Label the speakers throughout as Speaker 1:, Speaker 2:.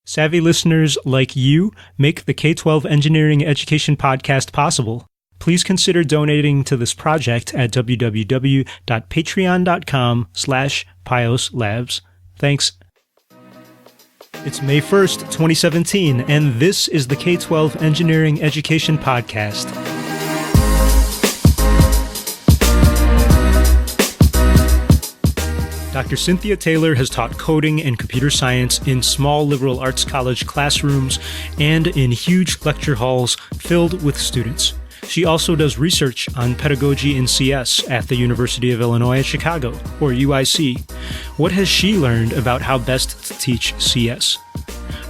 Speaker 1: Savvy listeners like you make the K-12 Engineering Education Podcast possible. Please consider donating to this project at www.patreon.com/PiosLabs. Thanks. It's May 1st, 2017, and this is the K-12 Engineering Education Podcast. Dr. Cynthia Taylor has taught coding and computer science in small liberal arts college classrooms and in huge lecture halls filled with students. She also does research on pedagogy in CS at the University of Illinois at Chicago, or UIC. What has she learned about how best to teach CS?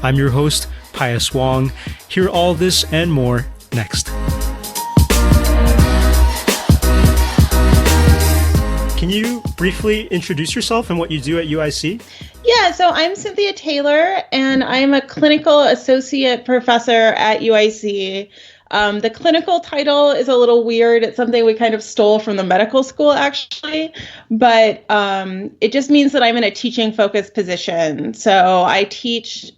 Speaker 1: I'm your host, Pius Wong. Hear all this and more next. Can you briefly introduce yourself and what you do at UIC?
Speaker 2: Yeah, so I'm Cynthia Taylor, and I'm a clinical associate professor at UIC. The clinical title is a little weird. It's something we kind of stole from the medical school, actually, but it just means that I'm in a teaching-focused position. So I teach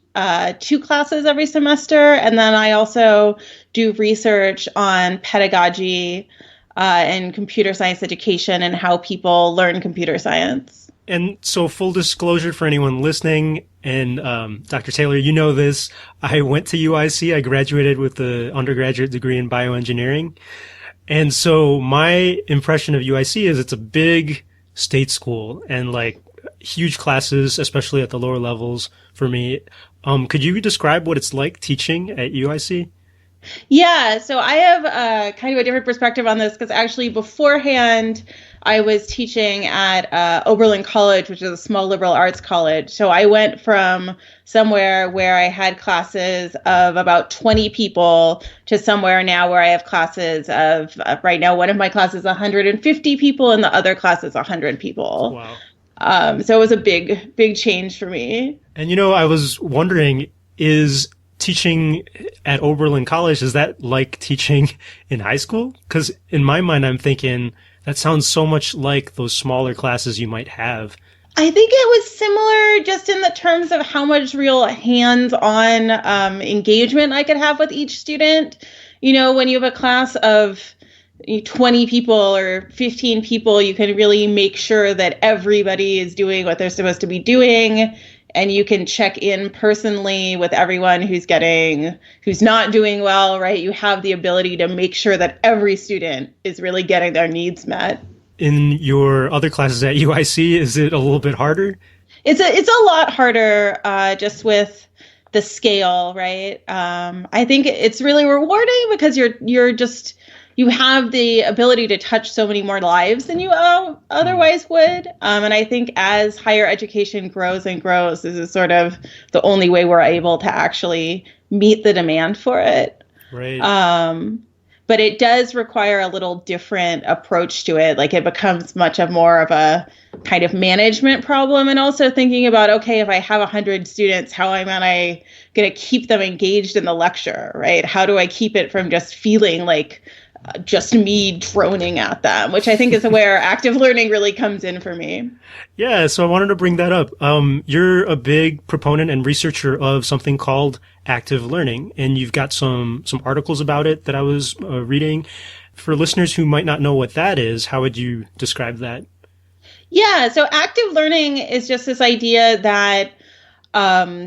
Speaker 2: 2 classes every semester, and then I also do research on pedagogy and computer science education and how people learn computer science.
Speaker 1: And so full disclosure for anyone listening, and Dr. Taylor, you know this, I went to UIC. I graduated with an undergraduate degree in bioengineering. And so my impression of UIC is it's a big state school and like huge classes, especially at the lower levels for me. Could you describe what it's like teaching at UIC?
Speaker 2: Yeah, so I have kind of a different perspective on this because actually beforehand I was teaching at Oberlin College, which is a small liberal arts college. So I went from somewhere where I had classes of about 20 people to somewhere now where I have classes of, right now, one of my classes is 150 people and the other class is 100 people.
Speaker 1: Wow.
Speaker 2: So it was a big change for me.
Speaker 1: And, I was wondering, is teaching at Oberlin College, is that like teaching in high school? Because in my mind, I'm thinking that sounds so much like those smaller classes you might have.
Speaker 2: I think it was similar just in the terms of how much real hands-on engagement I could have with each student. When you have a class of 20 people or 15 people, you can really make sure that everybody is doing what they're supposed to be doing. And you can check in personally with everyone who's not doing well, right? You have the ability to make sure that every student is really getting their needs met.
Speaker 1: In your other classes at UIC, is it a little bit harder?
Speaker 2: It's a lot harder just with the scale, right? I think it's really rewarding because you have the ability to touch so many more lives than you otherwise would. And I think as higher education grows and grows, this is sort of the only way we're able to actually meet the demand for it.
Speaker 1: Right.
Speaker 2: But it does require a little different approach to it. Like it becomes much more of a kind of management problem. And also thinking about, okay, if I have 100 students, how am I going to keep them engaged in the lecture, right? How do I keep it from just feeling like just me droning at them, which I think is where active learning really comes in for me.
Speaker 1: Yeah, so I wanted to bring that up. You're a big proponent and researcher of something called active learning, and you've got some articles about it that I was reading. For listeners who might not know what that is, how would you describe that?
Speaker 2: Yeah, so active learning is just this idea that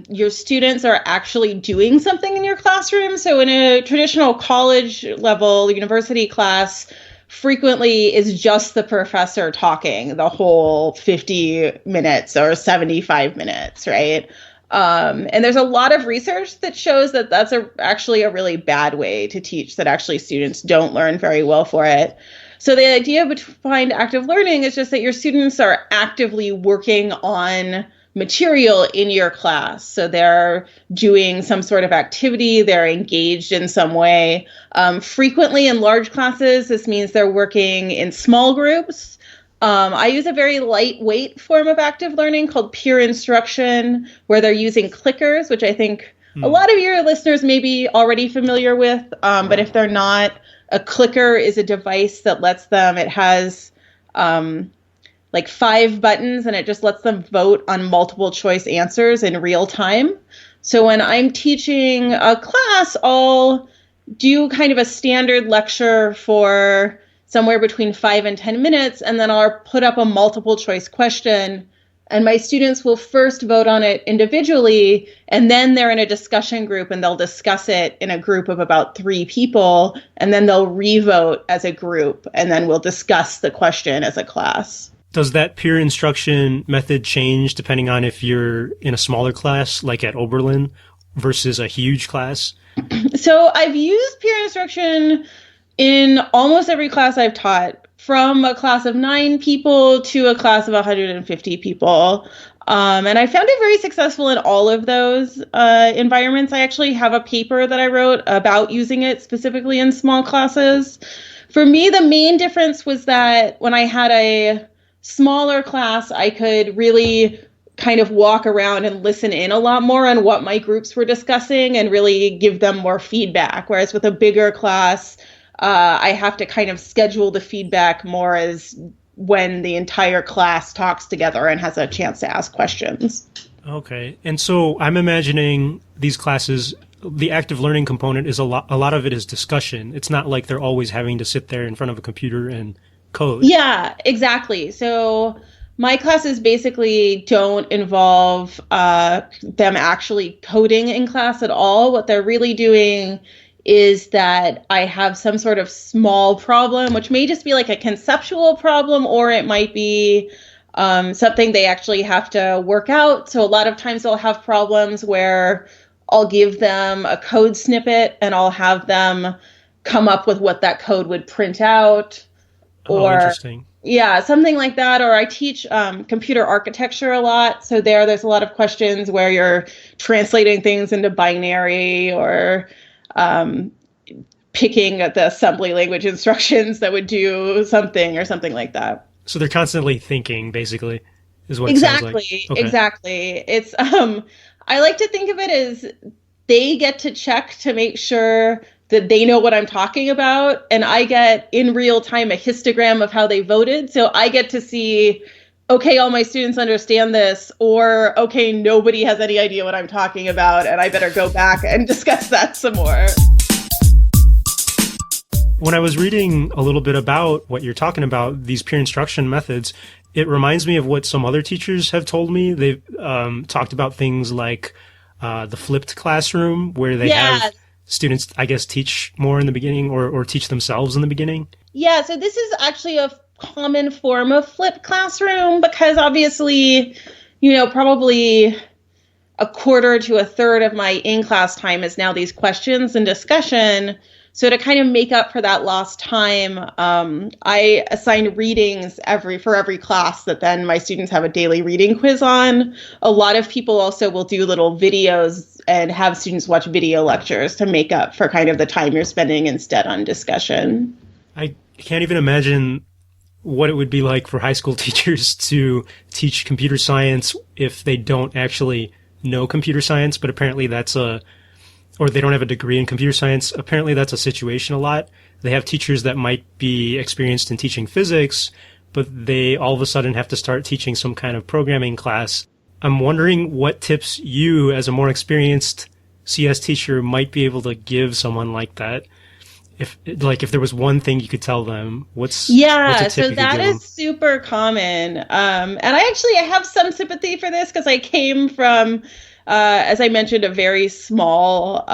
Speaker 2: your students are actually doing something in your classroom. So in a traditional college level university class, frequently is just the professor talking the whole 50 minutes or 75 minutes, right? And there's a lot of research that shows that that's actually a really bad way to teach, that actually students don't learn very well for it. So the idea behind active learning is just that your students are actively working on material in your class. So they're doing some sort of activity, they're engaged in some way. Frequently in large classes, this means they're working in small groups. I use a very lightweight form of active learning called peer instruction, where they're using clickers, which I think a lot of your listeners may be already familiar with. But if they're not, a clicker is a device that lets them, it has like 5 buttons, and it just lets them vote on multiple choice answers in real time. So when I'm teaching a class, I'll do kind of a standard lecture for somewhere between 5 and 10 minutes, and then I'll put up a multiple choice question, and my students will first vote on it individually, and then they're in a discussion group and they'll discuss it in a group of about 3 people, and then they'll re-vote as a group, and then we'll discuss the question as a class.
Speaker 1: Does that peer instruction method change depending on if you're in a smaller class, like at Oberlin, versus a huge class?
Speaker 2: So I've used peer instruction in almost every class I've taught, from a class of 9 people to a class of 150 people. And I found it very successful in all of those environments. I actually have a paper that I wrote about using it specifically in small classes. For me, the main difference was that when I had a smaller class, I could really kind of walk around and listen in a lot more on what my groups were discussing and really give them more feedback. Whereas with a bigger class, I have to kind of schedule the feedback more as when the entire class talks together and has a chance to ask questions.
Speaker 1: Okay. And so I'm imagining these classes, the active learning component is a lot of it is discussion. It's not like they're always having to sit there in front of a computer and code.
Speaker 2: Yeah, exactly. So my classes basically don't involve them actually coding in class at all. What they're really doing is that I have some sort of small problem, which may just be like a conceptual problem, or it might be something they actually have to work out. So a lot of times they'll have problems where I'll give them a code snippet and I'll have them come up with what that code would print out. Or,
Speaker 1: interesting.
Speaker 2: Yeah, something like that. Or I teach computer architecture a lot. So there's a lot of questions where you're translating things into binary, or picking at the assembly language instructions that would do something or something like that.
Speaker 1: So they're constantly thinking, basically, is what
Speaker 2: Exactly,
Speaker 1: it sounds like. Okay.
Speaker 2: Exactly. It's I like to think of it as they get to check to make sure that they know what I'm talking about, and I get in real time a histogram of how they voted. So I get to see, okay, all my students understand this, or okay, nobody has any idea what I'm talking about, and I better go back and discuss that some more.
Speaker 1: When I was reading a little bit about what you're talking about, these peer instruction methods, it reminds me of what some other teachers have told me. They've talked about things like the flipped classroom, where they have students, I guess, teach more in the beginning, or teach themselves in the beginning. Yeah,
Speaker 2: so this is actually a common form of flipped classroom, because obviously, probably a quarter to a third of my in-class time is now these questions and discussion. So to kind of make up for that lost time, I assign readings for every class that then my students have a daily reading quiz on. A lot of people also will do little videos and have students watch video lectures to make up for kind of the time you're spending instead on discussion.
Speaker 1: I can't even imagine what it would be like for high school teachers to teach computer science if they don't actually know computer science, but apparently or they don't have a degree in computer science. Apparently that's a situation a lot. They have teachers that might be experienced in teaching physics, but they all of a sudden have to start teaching some kind of programming class. I'm wondering what tips you, as a more experienced CS teacher, might be able to give someone like that. If there was one thing you could tell them, what's a tip
Speaker 2: so that is super common. And I have some sympathy for this, because I came from, as I mentioned, a very small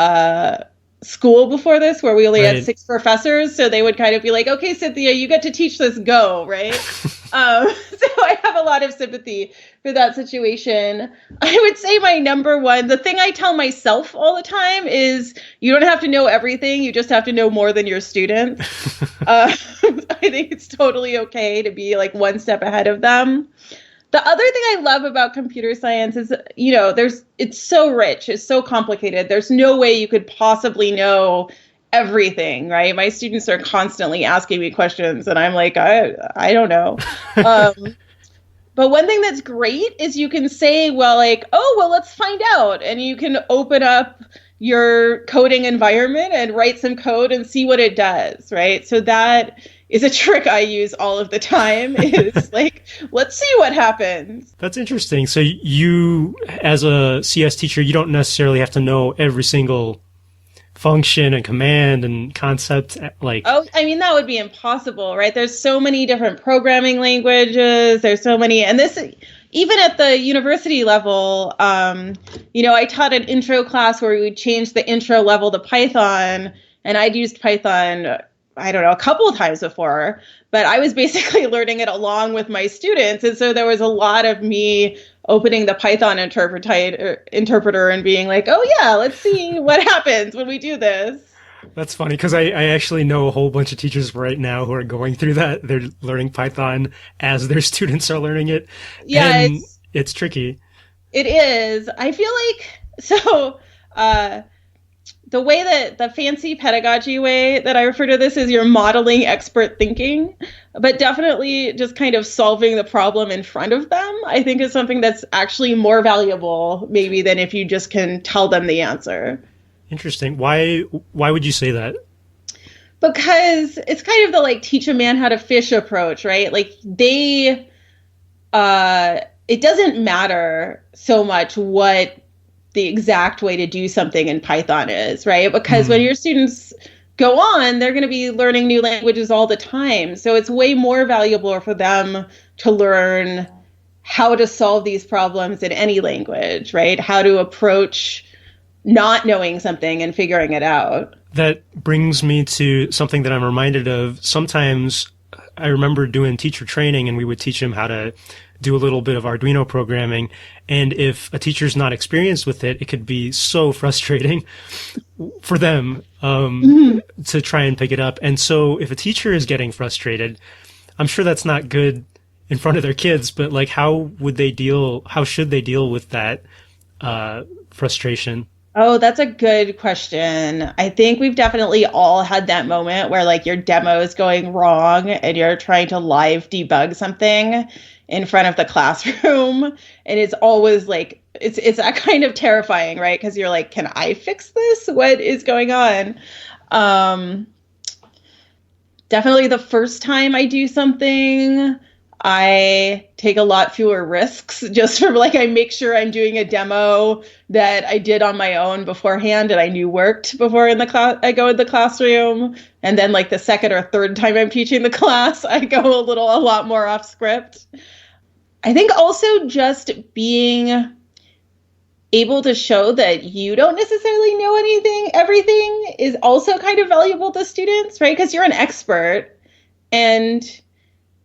Speaker 2: school before this, where we only had 6 professors. So they would kind of be like, okay, Cynthia, you get to teach this, go, right? So I have a lot of sympathy for that situation. I would say my number one, the thing I tell myself all the time is, you don't have to know everything. You just have to know more than your students. I think it's totally okay to be like one step ahead of them. The other thing I love about computer science is, it's so rich, it's so complicated. There's no way you could possibly know everything, right? My students are constantly asking me questions, and I'm like, I don't know. But one thing that's great is you can say, let's find out. And you can open up your coding environment and write some code and see what it does, right? So that is a trick I use all of the time. Is like, let's see what happens.
Speaker 1: That's interesting. So you, as a CS teacher, you don't necessarily have to know every single function and command and concept. Like,
Speaker 2: oh, I mean, that would be impossible, right? There's so many different programming languages. There's so many, and this, even at the university level, I taught an intro class where we would change the intro level to Python, and I'd used Python, I don't know, a couple of times before, but I was basically learning it along with my students. And so there was a lot of me opening the Python interpreter and being like, oh yeah, let's see what happens when we do this.
Speaker 1: That's funny because I actually know a whole bunch of teachers right now who are going through that. They're learning Python as their students are learning it.
Speaker 2: Yeah,
Speaker 1: and it's tricky.
Speaker 2: It is. I feel like, the way that the fancy pedagogy way that I refer to this is you're modeling expert thinking, but definitely just kind of solving the problem in front of them, I think is something that's actually more valuable maybe than if you just can tell them the answer.
Speaker 1: Interesting. Why would you say that?
Speaker 2: Because it's kind of the like teach a man how to fish approach, right? Like it doesn't matter so much what the exact way to do something in Python is, right? Because when your students go on, they're going to be learning new languages all the time. So it's way more valuable for them to learn how to solve these problems in any language, right? How to approach not knowing something and figuring it out.
Speaker 1: That brings me to something that I'm reminded of. Sometimes I remember doing teacher training and we would teach them how to do a little bit of Arduino programming. And if a teacher's not experienced with it, it could be so frustrating for them to try and pick it up. And so if a teacher is getting frustrated, I'm sure that's not good in front of their kids, but like, how should they deal with that frustration?
Speaker 2: Oh, that's a good question. I think we've definitely all had that moment where like your demo is going wrong and you're trying to live debug something in front of the classroom. And it's always like, it's that kind of terrifying, right? Because you're like, can I fix this? What is going on? Definitely the first time I do something, I take a lot fewer risks just from like, I make sure I'm doing a demo that I did on my own beforehand and I knew worked before I go in the classroom. And then like the second or third time I'm teaching the class, I go a lot more off script. I think also just being able to show that you don't necessarily know everything is also kind of valuable to students, right? Because you're an expert, and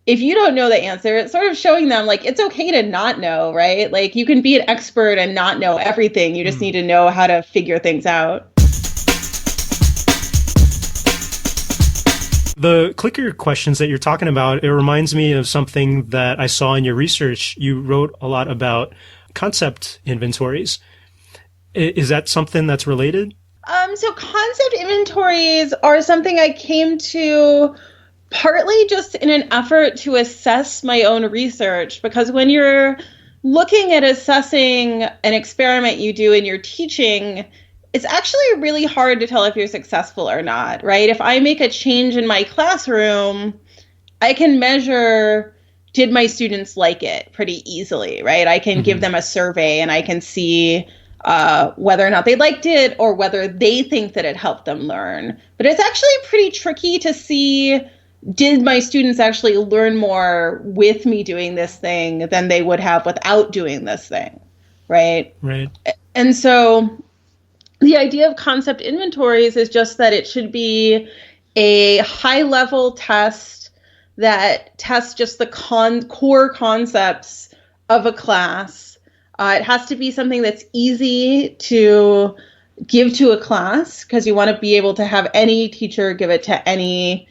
Speaker 2: if you don't know the answer, it's sort of showing them like it's okay to not know, right? Like you can be an expert and not know everything. You just need to know how to figure things out.
Speaker 1: The clicker questions that you're talking about, it reminds me of something that I saw in your research. You wrote a lot about concept inventories. Is that something that's related?
Speaker 2: So concept inventories are something I came to partly just in an effort to assess my own research, because when you're looking at assessing an experiment you do in your teaching, it's actually really hard to tell if you're successful or not, right? If I make a change in my classroom, I can measure, did my students like it pretty easily, right? I can give them a survey and I can see whether or not they liked it or whether they think that it helped them learn. But it's actually pretty tricky to see, did my students actually learn more with me doing this thing than they would have without doing this thing, right?
Speaker 1: Right.
Speaker 2: And so the idea of concept inventories is just that it should be a high-level test that tests just the core concepts of a class. It has to be something that's easy to give to a class, because you want to be able to have any teacher give it to any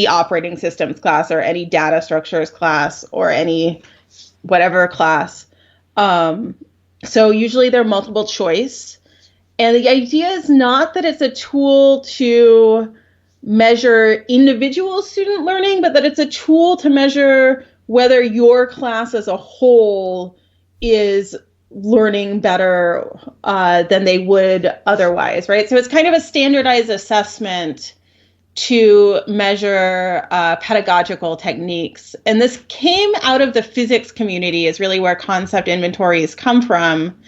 Speaker 2: operating systems class or any data structures class or any whatever class. So usually they're multiple choice. And the idea is not that it's a tool to measure individual student learning, but that it's a tool to measure whether your class as a whole is learning better than they would otherwise, right? So it's kind of a standardized assessment to measure pedagogical techniques. And this came out of the physics community, is really where concept inventories come from.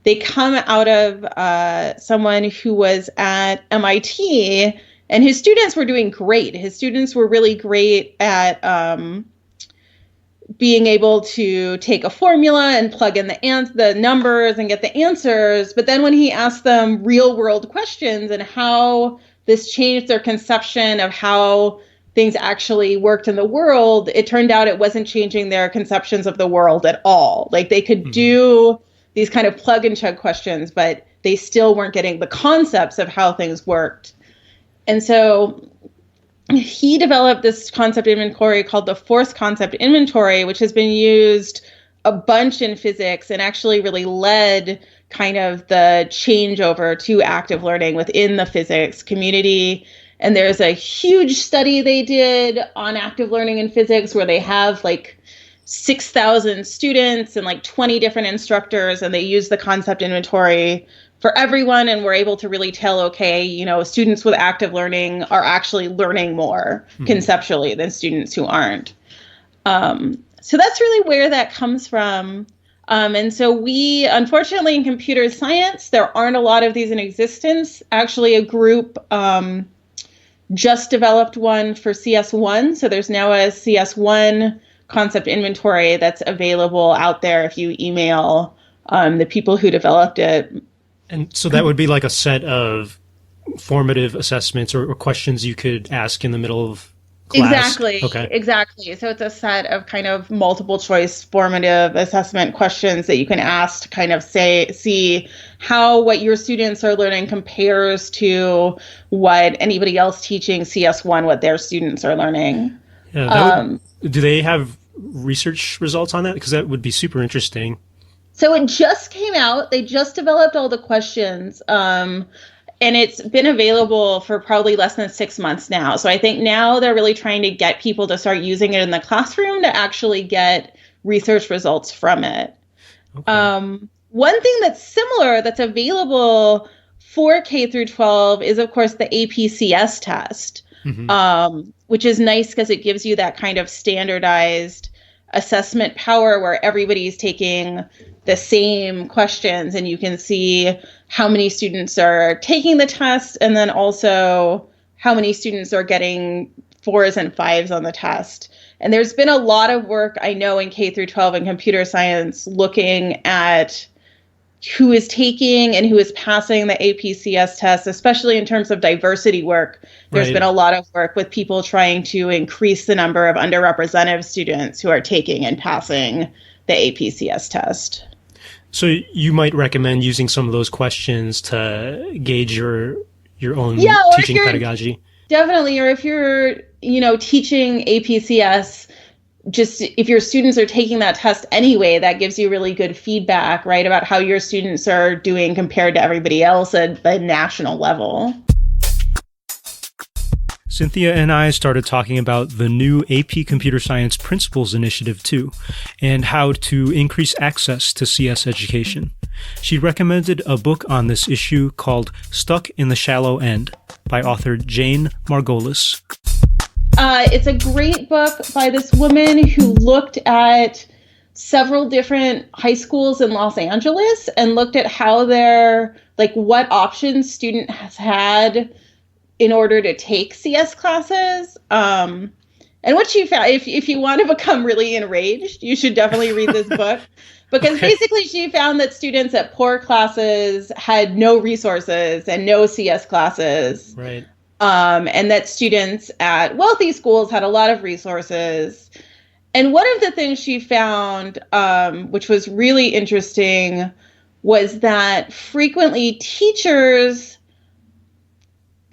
Speaker 2: They come out of someone who was at MIT, and his students were doing great. His students were really great at being able to take a formula and plug in the numbers and get the answers. But then when he asked them real world questions and how this changed their conception of how things actually worked in the world, it turned out it wasn't changing their conceptions of the world at all. Like they could do these kind of plug and chug questions, but they still weren't getting the concepts of how things worked. And so he developed this concept inventory called the force concept inventory, which has been used a bunch in physics and actually really led kind of the changeover to active learning within the physics community. And there's a huge study they did on active learning in physics where they have like 6,000 students and like 20 different instructors, and they use the concept inventory for everyone, and we're able to really tell, okay, you know, students with active learning are actually learning more conceptually than students who aren't. So that's really where that comes from. And so we, unfortunately, in computer science, there aren't a lot of these in existence. Actually, a group just developed one for CS1. So there's now a CS1 concept inventory that's available out there if you email the people who developed it.
Speaker 1: And so that would be like a set of formative assessments or questions you could ask in the middle of class?
Speaker 2: Exactly.
Speaker 1: Okay.
Speaker 2: Exactly. So it's a set of kind of multiple choice formative assessment questions that you can ask to kind of see how what your students are learning compares to what anybody else teaching CS1, what their students are learning.
Speaker 1: Yeah, do they have research results on that? Because that would be super interesting.
Speaker 2: So it just came out. They just developed all the questions. And it's been available for probably less than 6 months now. So I think now they're really trying to get people to start using it in the classroom to actually get research results from it. Okay. One thing that's similar that's available for K through 12 is, of course, the APCS test, which is nice because it gives you that kind of standardized assessment power where everybody's taking the same questions and you can see how many students are taking the test and then also how many students are getting 4s and 5s on the test. And there's been a lot of work, I know, in K through 12 in computer science looking at who is taking and who is passing the APCS test, especially in terms of diversity work. There's been a lot of work with people trying to increase the number of underrepresented students who are taking and passing the APCS test.
Speaker 1: So you might recommend using some of those questions to gauge your own teaching pedagogy?
Speaker 2: Definitely. Or if you're, teaching APCS, just if your students are taking that test anyway, that gives you really good feedback, right, about how your students are doing compared to everybody else at the national level.
Speaker 1: Cynthia and I started talking about the new AP Computer Science Principles Initiative too, and how to increase access to CS education. She recommended a book on this issue called Stuck in the Shallow End by author Jane Margolis.
Speaker 2: It's a great book by this woman who looked at several different high schools in Los Angeles and looked at how what options students has had in order to take CS classes. And what she found, if you want to become really enraged, you should definitely read this book. Because basically she found that students at poor classes had no resources and no CS classes.
Speaker 1: Right.
Speaker 2: And that students at wealthy schools had a lot of resources. And one of the things she found, which was really interesting, was that frequently teachers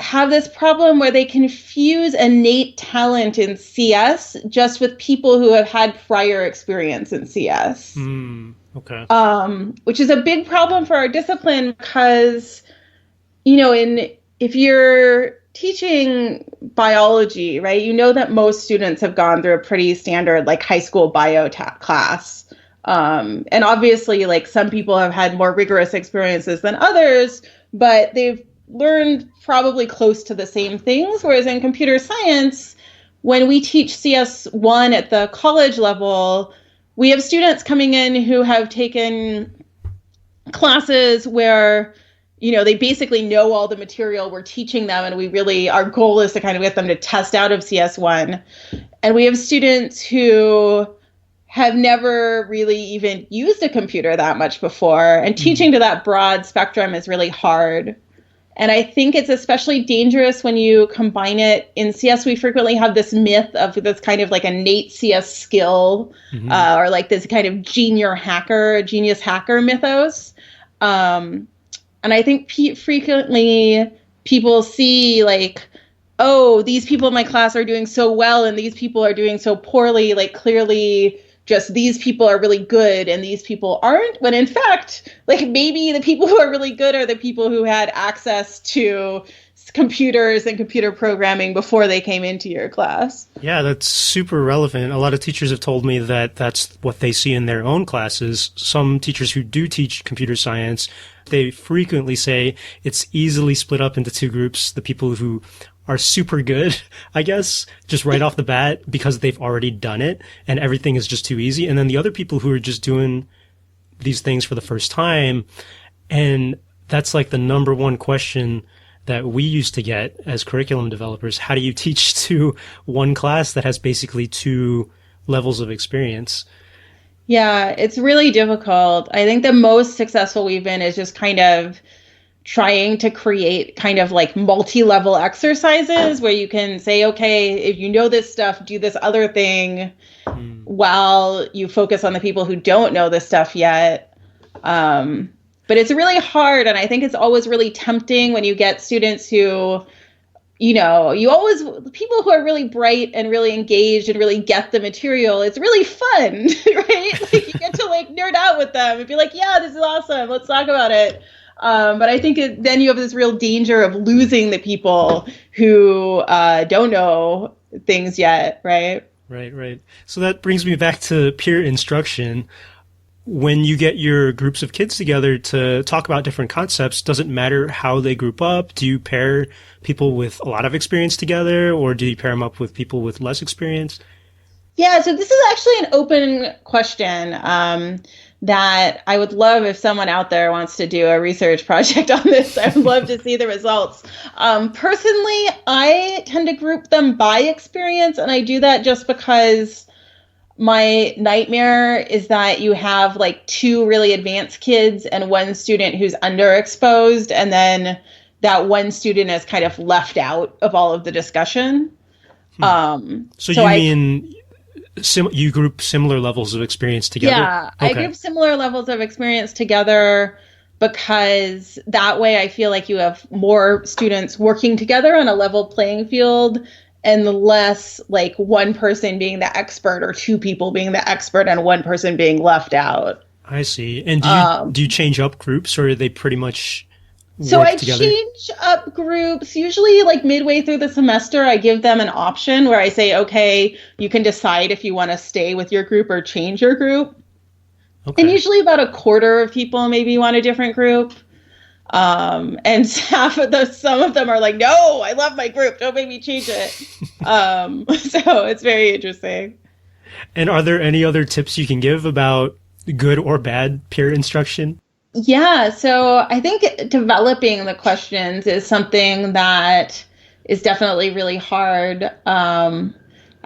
Speaker 2: have this problem where they confuse innate talent in CS just with people who have had prior experience in CS.
Speaker 1: Okay.
Speaker 2: Which is a big problem for our discipline because, if you're teaching biology, right, that most students have gone through a pretty standard high school bio class. And obviously some people have had more rigorous experiences than others, but they've learned probably close to the same things. Whereas in computer science, when we teach CS1 at the college level, we have students coming in who have taken classes where, they basically know all the material we're teaching them. And our goal is to kind of get them to test out of CS1. And we have students who have never really even used a computer that much before. And teaching to that broad spectrum is really hard. And I think it's especially dangerous when you combine it. In CS, we frequently have this myth of this kind of like innate CS skill, or like this kind of genius hacker mythos. And I think frequently people see like, oh, these people in my class are doing so well and these people are doing so poorly. Like clearly just these people are really good and these people aren't. When in fact, like maybe the people who are really good are the people who had access to computers and computer programming before they came into your class.
Speaker 1: Yeah, that's super relevant. A lot of teachers have told me that that's what they see in their own classes. Some teachers who do teach computer science, they frequently say it's easily split up into two groups. The people who are super good, I guess, just right off the bat because they've already done it and everything is just too easy. And then the other people who are just doing these things for the first time. And that's like the number one question that we used to get as curriculum developers. How do you teach to one class that has basically two levels of experience?
Speaker 2: Yeah, it's really difficult. I think the most successful we've been is just kind of trying to create kind of like multi-level exercises where you can say, okay, if you know this stuff, do this other thing while you focus on the people who don't know this stuff yet. But it's really hard. And I think it's always really tempting when you get students who, people who are really bright and really engaged and really get the material. It's really fun, right? Like you get to like nerd out with them and be like, yeah, this is awesome. Let's talk about it. But I think then you have this real danger of losing the people who don't know things yet, right?
Speaker 1: Right. So that brings me back to peer instruction. When you get your groups of kids together to talk about different concepts, does it matter how they group up? Do you pair people with a lot of experience together, or do you pair them up with people with less experience?
Speaker 2: Yeah, so this is actually an open question that I would love if someone out there wants to do a research project on this. I would love to see the results. Personally, I tend to group them by experience, and I do that just because my nightmare is that you have like two really advanced kids and one student who's underexposed, and then that one student is kind of left out of all of the discussion.
Speaker 1: You group similar levels of experience together?
Speaker 2: Yeah,
Speaker 1: okay.
Speaker 2: I group similar levels of experience together because that way I feel like you have more students working together on a level playing field and less like one person being the expert or two people being the expert and one person being left out.
Speaker 1: I see. And do you change up groups, or are they pretty much
Speaker 2: So I
Speaker 1: together?
Speaker 2: change up groups, usually like midway through the semester. I give them an option where I say, okay, you can decide if you want to stay with your group or change your group. Okay. And usually about a quarter of people maybe want a different group. And some of them are like, no, I love my group. Don't make me change it. So it's very interesting.
Speaker 1: And are there any other tips you can give about good or bad peer instruction?
Speaker 2: Yeah, so I think developing the questions is something that is definitely really hard. I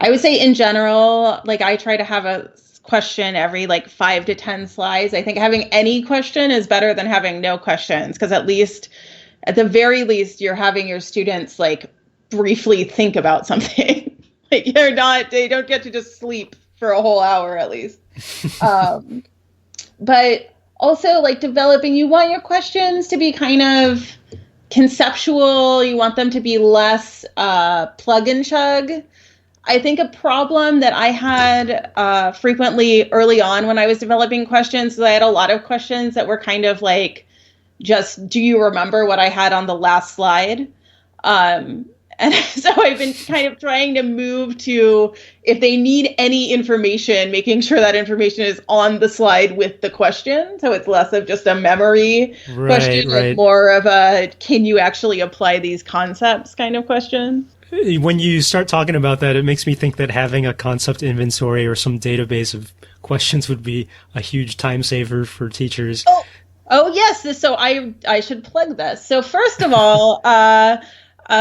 Speaker 2: would say in general, like I try to have a question every like 5 to 10 slides. I think having any question is better than having no questions, because at the very least, you're having your students like briefly think about something. Like they don't get to just sleep for a whole hour at least. But also, like developing, you want your questions to be kind of conceptual. You want them to be less plug and chug. I think a problem that I had frequently early on when I was developing questions is I had a lot of questions that were kind of like, just, do you remember what I had on the last slide? And And so I've been kind of trying to move to, if they need any information, making sure that information is on the slide with the question. So it's less of just a memory question and more of a, can you actually apply these concepts kind of question.
Speaker 1: When you start talking about that, it makes me think that having a concept inventory or some database of questions would be a huge time saver for teachers.
Speaker 2: Oh yes. So I should plug this. So first of all, a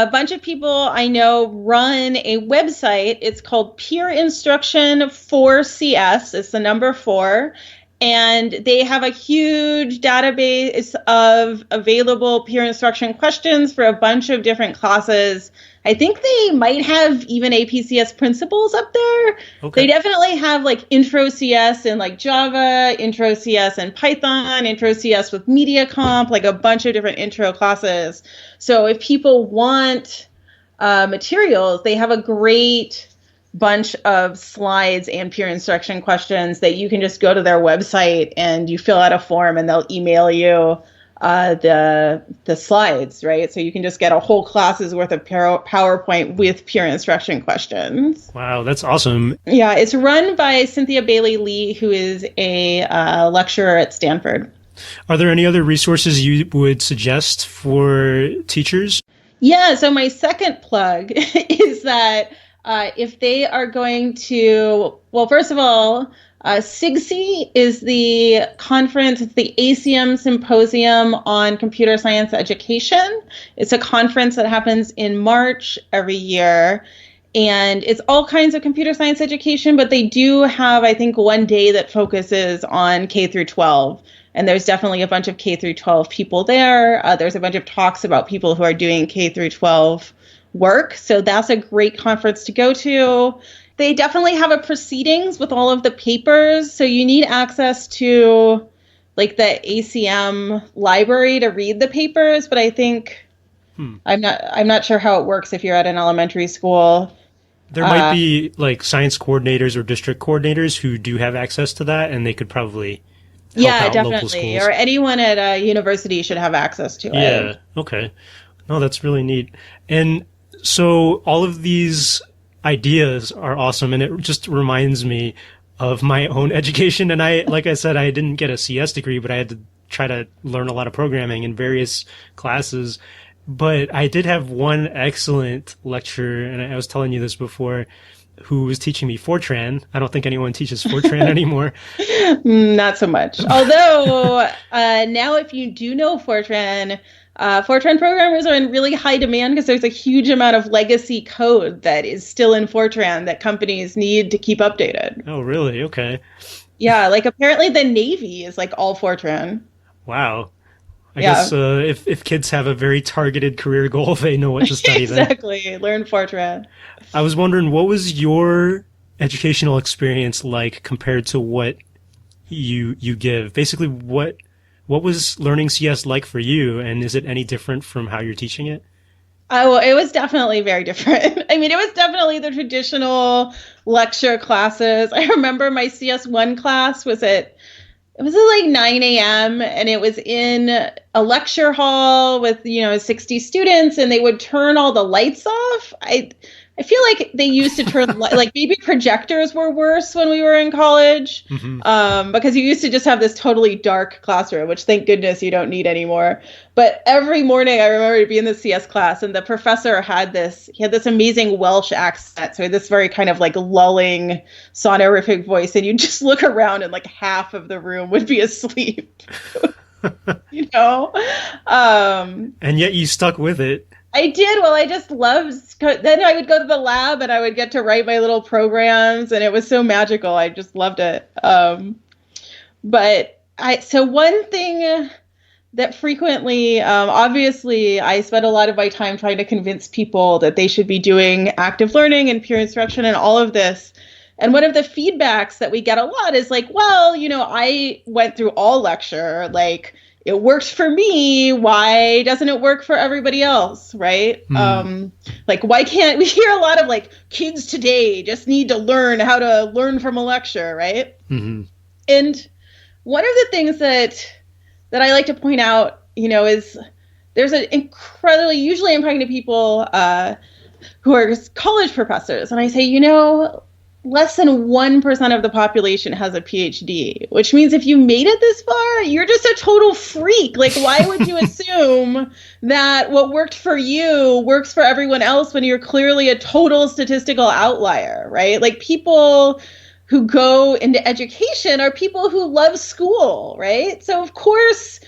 Speaker 2: bunch of people I know run a website. It's called Peer Instruction for CS. It's the number 4. And they have a huge database of available peer instruction questions for a bunch of different classes. I think they might have even APCS principles up there. Okay. They definitely have like Intro CS in like Java, Intro CS in Python, Intro CS with Media Comp, like a bunch of different intro classes. So if people want materials, they have a great bunch of slides and peer instruction questions that you can just go to their website and you fill out a form and they'll email you the slides, right? So you can just get a whole class's worth of PowerPoint with peer instruction questions.
Speaker 1: Wow, that's awesome.
Speaker 2: Yeah, it's run by Cynthia Lee, who is a lecturer at Stanford.
Speaker 1: Are there any other resources you would suggest for teachers?
Speaker 2: Yeah, so my second plug is that if they are going to, well, first of all, SIGSI is the conference, it's the ACM Symposium on Computer Science Education. It's a conference that happens in March every year. And it's all kinds of computer science education, but they do have, I think, one day that focuses on K through 12. And there's definitely a bunch of K through 12 people there. There's a bunch of talks about people who are doing K through 12 work. So that's a great conference to go to. They definitely have a proceedings with all of the papers. So you need access to like the ACM library to read the papers. But I think I'm not sure how it works if you're at an elementary school.
Speaker 1: There might be like science coordinators or district coordinators who do have access to that, and they could probably help out
Speaker 2: definitely.
Speaker 1: Local schools.
Speaker 2: Or anyone at a university should have access to it.
Speaker 1: Yeah. Okay. No, that's really neat. And so all of these ideas are awesome, and it just reminds me of my own education. And like I said, I didn't get a CS degree, but I had to try to learn a lot of programming in various classes. But I did have one excellent lecturer, and I was telling you this before, who was teaching me Fortran. I don't think anyone teaches Fortran anymore.
Speaker 2: Not so much. Although now if you do know Fortran, Fortran programmers are in really high demand because there's a huge amount of legacy code that is still in Fortran that companies need to keep updated.
Speaker 1: Oh, really? Okay.
Speaker 2: Yeah, like apparently the Navy is like all Fortran.
Speaker 1: Wow. I guess if kids have a very targeted career goal, they know what to study then.
Speaker 2: Exactly. Learn Fortran.
Speaker 1: I was wondering, what was your educational experience like compared to what you give? Basically, what was learning CS like for you, and is it any different from how you're teaching it?
Speaker 2: Well, it was definitely very different. I mean, it was definitely the traditional lecture classes. I remember my CS1 class was at like 9 a.m. and it was in a lecture hall with, 60 students, and they would turn all the lights off. I feel like they used to turn like maybe projectors were worse when we were in college, because you used to just have this totally dark classroom, which thank goodness you don't need anymore. But every morning I remember to be in the CS class, and the professor had this amazing Welsh accent. So this very kind of like lulling, sonorific voice, and you just look around and like half of the room would be asleep,
Speaker 1: And yet you stuck with it.
Speaker 2: I did. Well, I just loved, then I would go to the lab and I would get to write my little programs, and it was so magical. I just loved it. So one thing that frequently, obviously I spent a lot of my time trying to convince people that they should be doing active learning and peer instruction and all of this. And one of the feedbacks that we get a lot is like, well, I went through all lecture, like, it worked for me. Why doesn't it work for everybody else? Right. Like, why can't we hear a lot of like kids today just need to learn how to learn from a lecture. Right. Mm-hmm. And one of the things that I like to point out, is there's an incredibly, usually I'm talking to people who are college professors. And I say, less than 1% of the population has a PhD, which means if you made it this far, you're just a total freak. Like, why would you assume that what worked for you works for everyone else when you're clearly a total statistical outlier, right? Like, people who go into education are people who love school, right? So of course,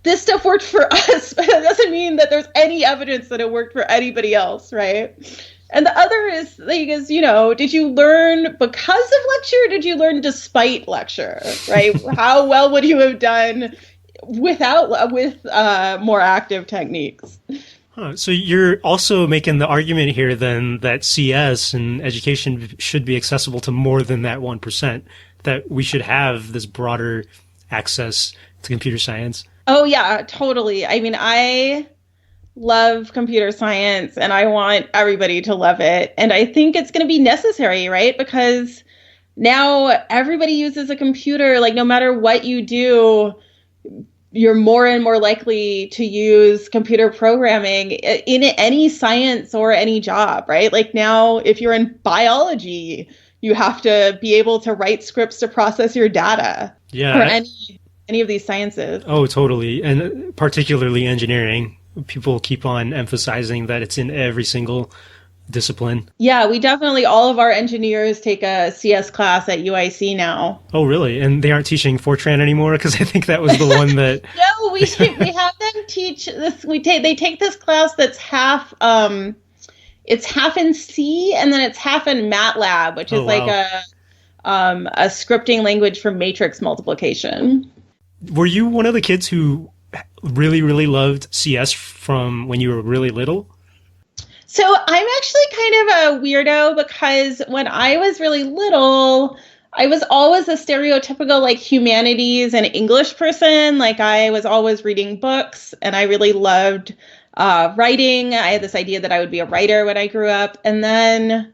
Speaker 2: this stuff worked for us, but it doesn't mean that there's any evidence that it worked for anybody else, right? And the other is, did you learn because of lecture? Or did you learn despite lecture, right? How well would you have done with more active techniques?
Speaker 1: So you're also making the argument here then that CS and education should be accessible to more than that 1%, that we should have this broader access to computer science.
Speaker 2: Oh, yeah, totally. I mean, I love computer science and I want everybody to love it. And I think it's going to be necessary, right? Because now everybody uses a computer. Like, no matter what you do, you're more and more likely to use computer programming in any science or any job, right? Like, now, if you're in biology, you have to be able to write scripts to process your data.
Speaker 1: Yeah.
Speaker 2: Or any of these sciences.
Speaker 1: Oh, totally. And particularly engineering. People keep on emphasizing that it's in every single discipline.
Speaker 2: Yeah, we definitely, all of our engineers take a CS class at UIC now.
Speaker 1: Oh, really? And they aren't teaching Fortran anymore? Because I think that was the one that...
Speaker 2: No, we have them teach this. They take this class that's half, it's half in C and then it's half in MATLAB, which is like a scripting language for matrix multiplication.
Speaker 1: Were you one of the kids who really, really loved CS from when you were really little?
Speaker 2: So I'm actually kind of a weirdo because when I was really little, I was always a stereotypical like humanities and English person. Like, I was always reading books and I really loved writing. I had this idea that I would be a writer when I grew up. And then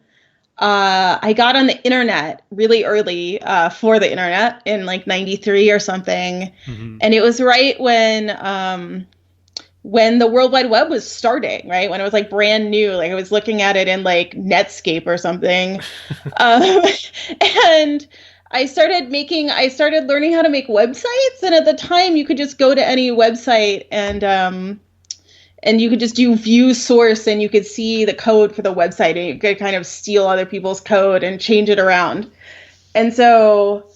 Speaker 2: I got on the internet really early for the internet in like 93 or something. Mm-hmm. And it was right when the World Wide Web was starting, right? When it was like brand new, like I was looking at it in like Netscape or something. And I started learning how to make websites. And at the time you could just go to any website and you could just do view source and you could see the code for the website and you could kind of steal other people's code and change it around. And so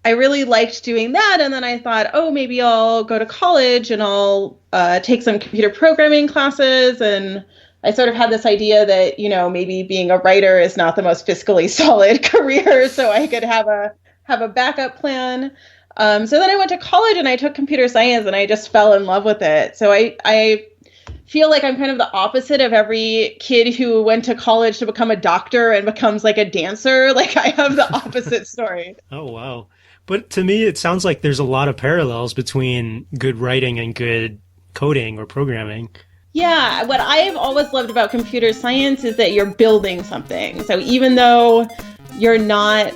Speaker 2: I really liked doing that. And then I thought, oh, maybe I'll go to college and I'll take some computer programming classes. And I sort of had this idea that, maybe being a writer is not the most fiscally solid career. So I could have a backup plan. So then I went to college and I took computer science and I just fell in love with it. So I feel like I'm kind of the opposite of every kid who went to college to become a doctor and becomes like a dancer. Like, I have the opposite story.
Speaker 1: Oh, wow. But to me, it sounds like there's a lot of parallels between good writing and good coding or programming.
Speaker 2: Yeah, what I've always loved about computer science is that you're building something. So even though you're not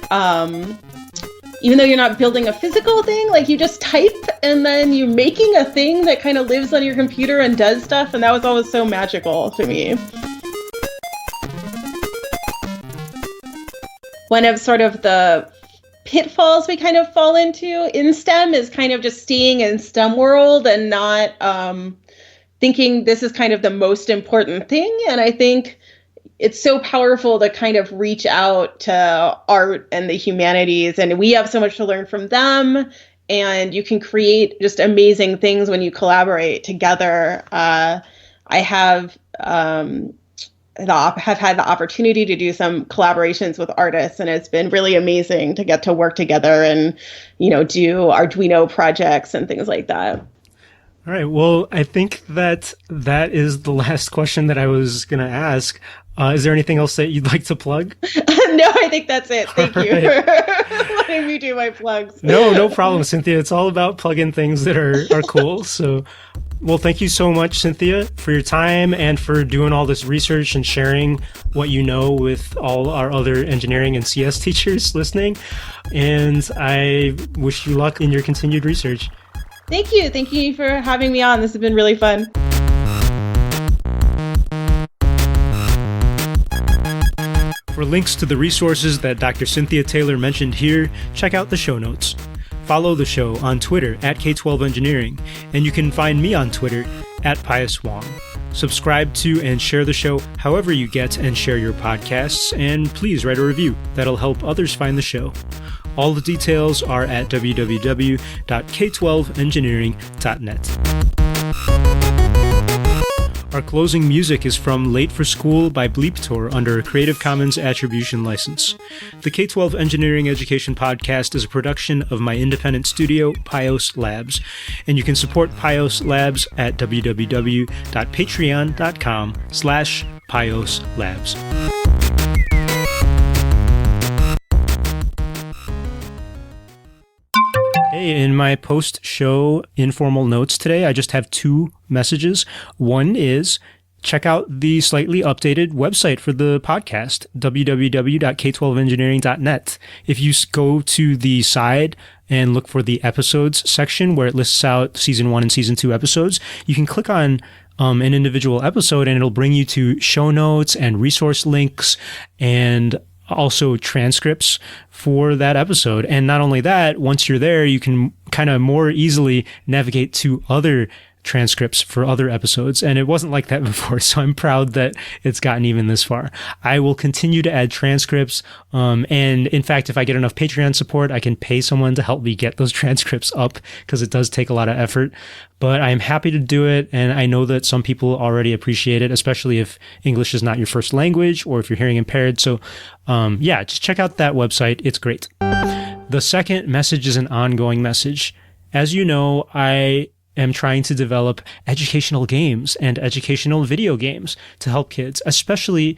Speaker 2: building a physical thing, like you just type and then you're making a thing that kind of lives on your computer and does stuff. And that was always so magical to me. One of sort of the pitfalls we kind of fall into in STEM is kind of just staying in STEM world and not thinking this is kind of the most important thing. And I think it's so powerful to kind of reach out to art and the humanities, and we have so much to learn from them. And you can create just amazing things when you collaborate together. I have had the opportunity to do some collaborations with artists, and it's been really amazing to get to work together and, do Arduino projects and things like that.
Speaker 1: All right. Well, I think that is the last question that I was going to ask. Is there anything else that you'd like to plug?
Speaker 2: No, I think that's it. Thank you for letting me do my plugs.
Speaker 1: No problem, Cynthia. It's all about plugging things that are cool. So, well, thank you so much, Cynthia, for your time and for doing all this research and sharing what you know with all our other engineering and CS teachers listening. And I wish you luck in your continued research.
Speaker 2: Thank you. Thank you for having me on. This has been really fun.
Speaker 1: For links to the resources that Dr. Cynthia Taylor mentioned here, check out the show notes. Follow the show on Twitter at K12 Engineering, and you can find me on Twitter at Pius Wong. Subscribe to and share the show however you get and share your podcasts, and please write a review. That'll help others find the show. All the details are at www.k12engineering.net. Our closing music is from Late for School by Bleep Tour under a Creative Commons Attribution license. The K12 Engineering Education Podcast is a production of my independent studio, Pios Labs, and you can support Pios Labs at www.patreon.com/Pios Labs. Hey, in my post-show informal notes today, I just have two messages. One is check out the slightly updated website for the podcast, www.k12engineering.net. If you go to the side and look for the episodes section where it lists out season 1 and season 2 episodes, you can click on an individual episode and it'll bring you to show notes and resource links and also transcripts for that episode. And not only that, once you're there, you can kind of more easily navigate to other transcripts for other episodes. And it wasn't like that before, so I'm proud that it's gotten even this far. I will continue to add transcripts. And in fact, if I get enough Patreon support, I can pay someone to help me get those transcripts up because it does take a lot of effort. But I'm happy to do it. And I know that some people already appreciate it, especially if English is not your first language or if you're hearing impaired. So yeah, just check out that website. It's great. The second message is an ongoing message. As you know, I am trying to develop educational games and educational video games to help kids, especially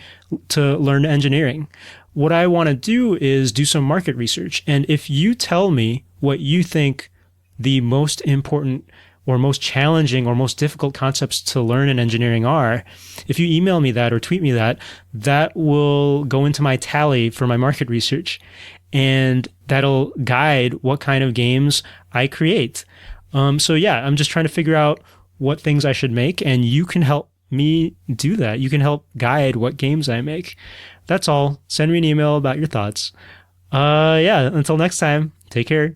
Speaker 1: to learn engineering. What I want to do is do some market research. And if you tell me what you think the most important or most challenging or most difficult concepts to learn in engineering are, if you email me that or tweet me that, that will go into my tally for my market research. And that'll guide what kind of games I create. So yeah, I'm just trying to figure out what things I should make, and you can help me do that. You can help guide what games I make. That's all. Send me an email about your thoughts. Yeah, until next time, take care.